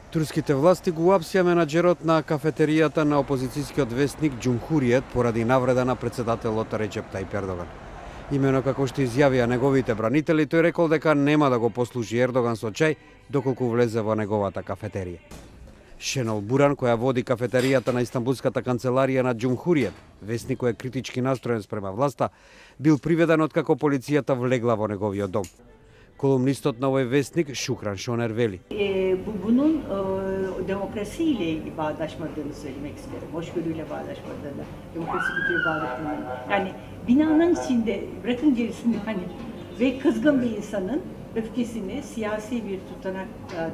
Турските власти го уапсија менаџерот на кафетеријата на опозицијскиот вестник Џумхуриет поради навреда на председателот Реџеп Тајип Ердоган. Имено како што изјавија неговите бранители, тој рекол дека нема да го послужи Ердоган со чај доколку влезе во неговата кафетерија. Шенол Буран, која води кафетеријата на Истанбулската канцеларија на Џумхуриет, вестник кој е критички настроен спрема власта, бил приведен откако полицијата влегла во неговиот дом. Kolumnistот на овој вестник Шукран Шонер вели. Bunun demokrasiyle bağdaşmadığını söylemek isterim. Hoşgörüyle bağdaşmadığını, demokrasi kültürü bağdaşmadığını. Yani binanın içinde, bırakın gerisini hani ve kızgın bir insanın öfkesini siyasi bir tutanak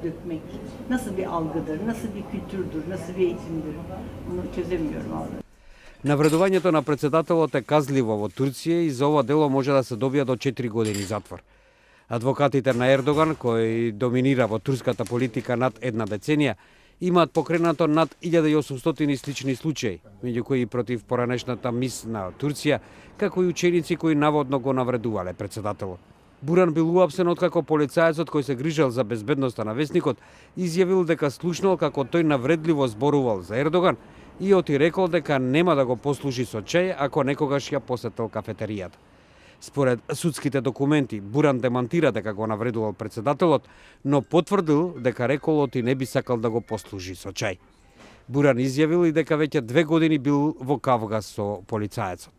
dökmek nasıl bir algıdır, nasıl bir kültürdür, nasıl bir eğitimdir bunu çözemiyorum abi. Навредувањето на председателот е казливо во Турција и за ова дело може да се добија до 4 години затвор. Адвокатите на Ердоган, кој доминира во турската политика над една деценија, имаат покренато над 1800 слични случаи, меѓу кои и против поранешната мис на Турција, како и ученици кои наводно го навредувале председателот. Буран бил уапсен откако полицаецот кој се грижал за безбедноста на вестникот изјавил дека слушнал како тој навредливо зборувал за Ердоган и оти рекол дека нема да го послужи со чај ако некогаш ја посетил кафетеријата. Според судските документи, Буран демантира дека го навредувал председателот, но потврдил дека реколот и не би сакал да го послужи со чај. Буран изјавил и дека веќе 2 години бил во Кавгаз со полицаецот.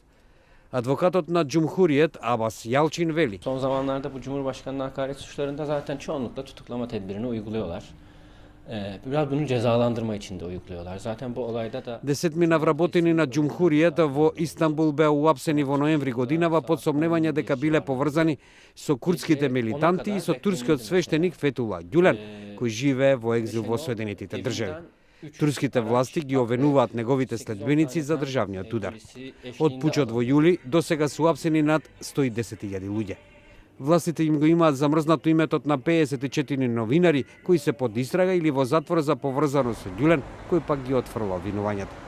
Advokatот на Cumhuriyet Abbas Yalçin veli. Son zamanlarda bu Cumhurbaşkanı'na hakaret suçlarında zaten çoğunlukla tutuklama tedbirini uyguluyorlar. Biraz bunu cezalandırma için de uyguluyorlar. Zaten bu olayda da... Десетмина вработени на Cumhuriyet во Истанбул беа уапсени во ноември годинава под сомневање дека биле поврзани со курдските милитанти и со турскиот свештеник Фетула Ѓулен, кој живее во екзил во Соединетите држави. Турските власти ги овенуваат неговите следбеници за државниот удар. Од пучот во јули до сега се уапсени над 110.000 луѓе. Властите им го имаат замрзнато иметот на 54 новинари кои се под истрага или во затвор за поврзаност со Ѓулен, кој пак ги отфрлал винувањата.